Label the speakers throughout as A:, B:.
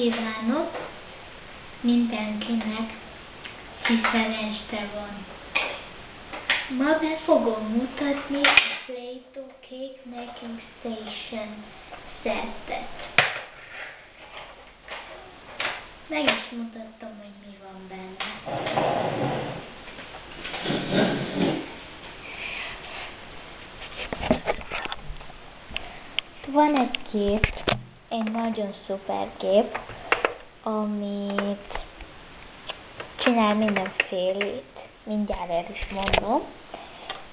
A: kívánok mindenkinek, hiszen este van. Ma be fogom mutatni a Play-Doh Cake Making Station szettet. Meg is mutattam, hogy mi van benne. Van egy gép, egy nagyon szuper gép, amit csinál mindenfélét, mindjárt el is mondom,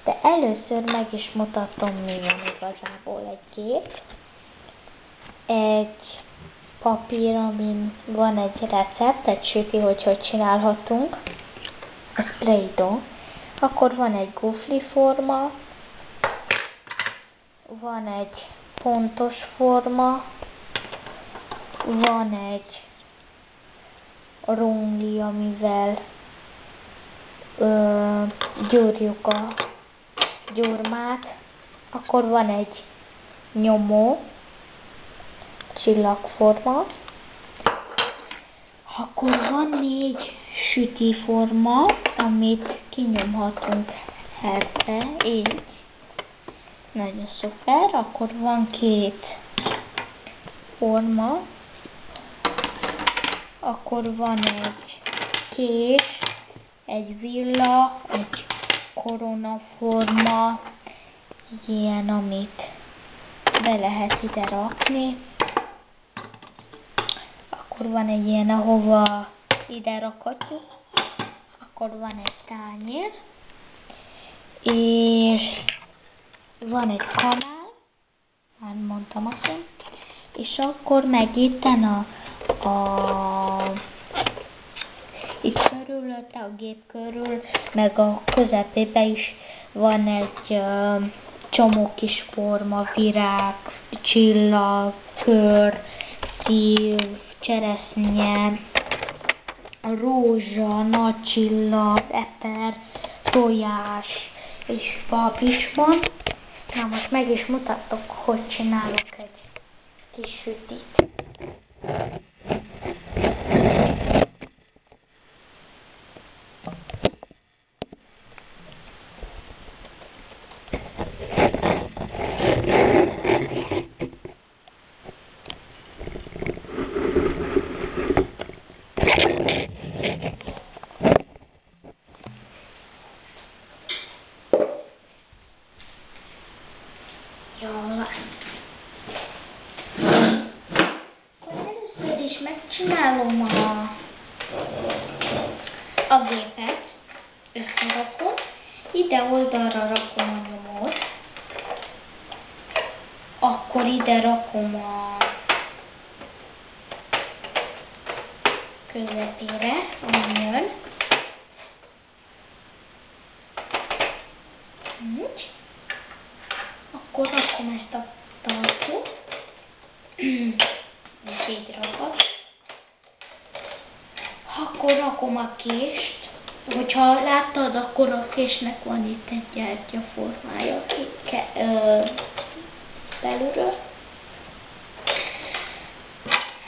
A: de először meg is mutatom, mi van igazából egy gép. Egy papír, amin van egy recept, egy süti, hogy csinálhatunk, ez Play-Doh. Akkor van egy gufli forma, van egy pontos forma, van egy rongli, amivel gyúrjuk a gyurmát, akkor van egy nyomó, csillagforma, akkor van 4 sütiforma, amit kinyomhatunk helyre, így. Nagyon szuper, akkor van 2 forma, akkor van egy kés, egy villa, egy koronaforma, ilyen, amit be lehet ide rakni. Akkor van egy ilyen, ahova ide rakhatjuk. Akkor van egy tányér, és van egy kanál, már mondtam azt, és akkor meg itten itt körülötte a gép körül, meg a közepében is van egy csomó kis forma, virág, csillag, kör, szív, cseresznye, rózsa, nagy csillag, eper, tojás és bab is van. Na most meg is mutatok, hogy csinálok egy kis sütit. Először is megcsinálom a gépet, összerakom, ide oldalra rakom a nyomót, akkor ide rakom a közepére, ami jön. Akkor rakom ezt a tartót, és így rakok. Akkor rakom a kést, hogyha láttad, akkor a késnek van itt egy gyertya formája belülről.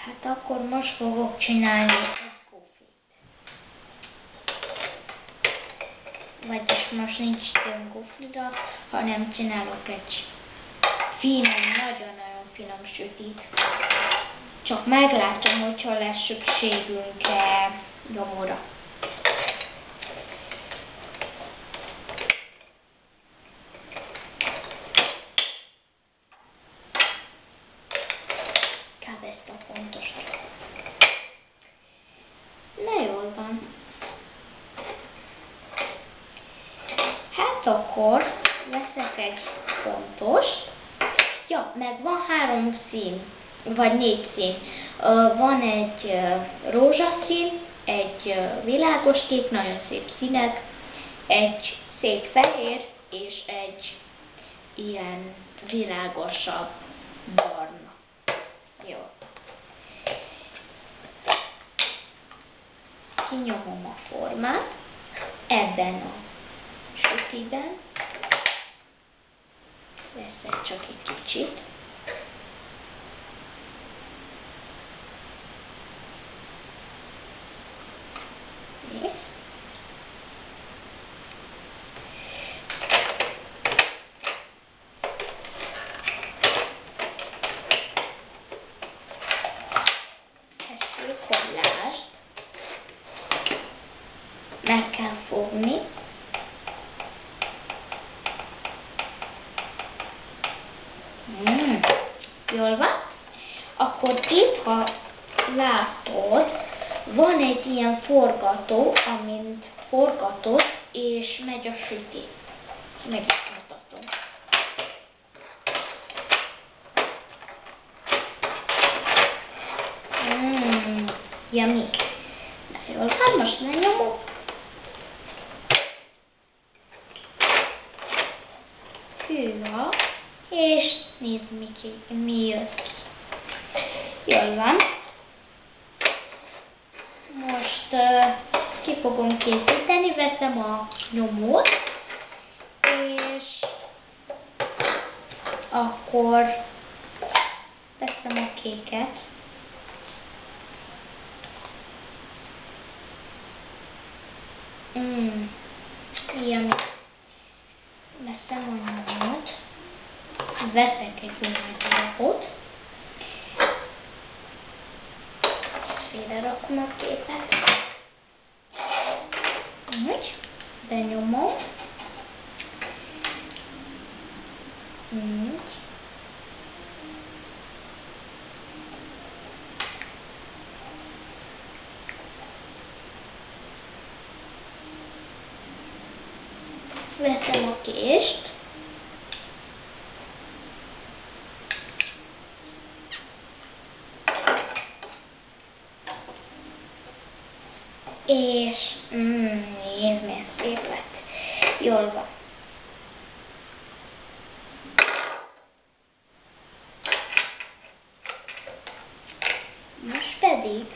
A: Hát akkor most fogok csinálni egy guflit. Vagyis most nincs időm guflira, hanem csinálok egy finom, nagyon-nagyon finom sütit. Csak meglátom, hogyha lesz szükségünk-e nyomóra. Kb. Ezt a pontos. Na jól van. Hát akkor veszek egy pontos. Ja, meg van 3 szín, vagy 4 szín. Van egy rózsaszín, egy világos kék, nagyon szép színek, egy szép fehér, és egy ilyen világosabb barna. Jó. Kinyomom a formát ebben a sütiben. Veszek csak egy kicsit. meg kell fogni. Jól van? Akkor itt, ha látod, van egy ilyen forgató, amint forgatod, és megy a süti. Meg is mutatom. Yummy. Na jól van, most lenyomom. Hűha. És nézd, mi jött ki. Jól van. Most ki fogom készíteni, veszem a nyomót, és akkor veszem a kéket. Ilyen. Veszem a nyomót, veszek egy nyomót, félre rakom a képet. Úgy, benyomom. Úgy. Veszem a kést. És nézd, milyen szép lett. Jól van. Most pedig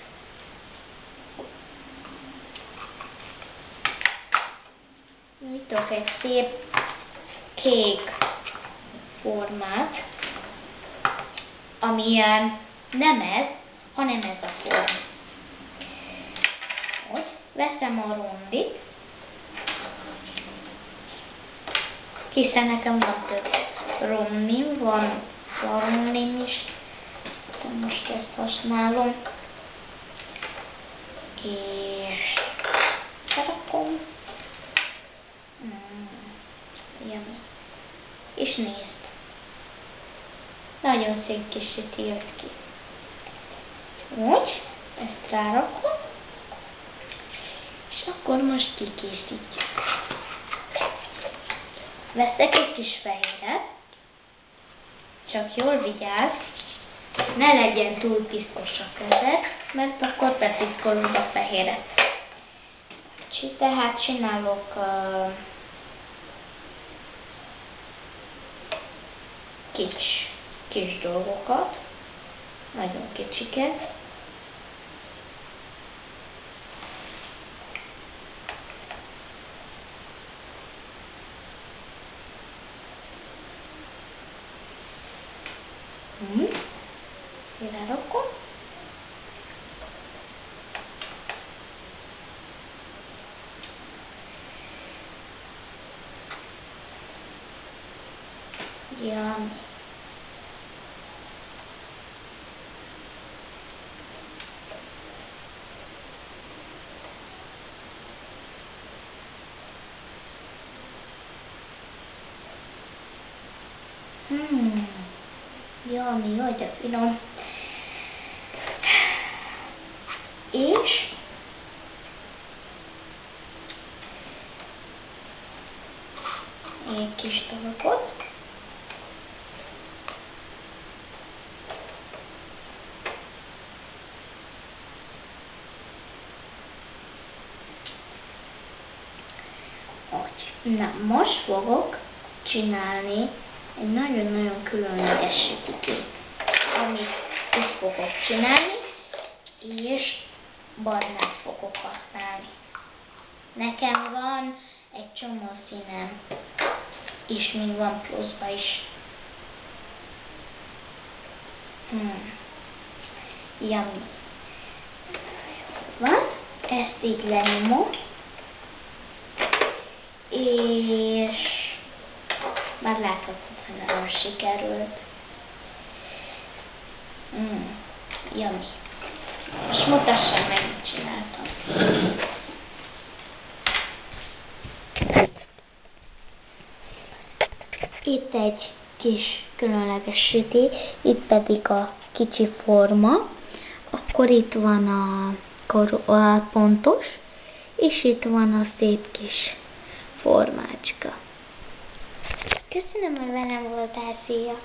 A: nyitok egy szép kék formát, amilyen nem ez, hanem ez a forma. Úgy, veszem a rondit, hiszen nekem van több romnim, van romnim is, de most ezt használom, és berakom. Yummy. És nézd, nagyon szép kis süti jött ki. Úgy, ezt rárakom, és akkor most kikészítjük. Veszek egy kis fehéret, csak jól vigyázz, ne legyen túl piszkos a kezed, mert akkor bepiszkolod a fehéret. Tehát csinálok kis dolgokat, nagyon kicsiket. Ide rakom. Yummy. Yummy, jaj, de finom. És egy kis dolgot. Na, most fogok csinálni egy nagyon-nagyon különleges sütikét, amit itt fogok csinálni, és barnát fogok használni. Nekem van egy csomó színem, és még van pluszba is. Yummy. Van, ezt így lenyomom, és már láthatod, hogy nagyon sikerült. Yummy. Most mutassam meg, mit csináltam. itt egy kis különleges süti, itt pedig a kicsi forma, akkor itt van a pontos, és itt van a szép kis formácska. Köszönöm, hogy velem voltál, szia!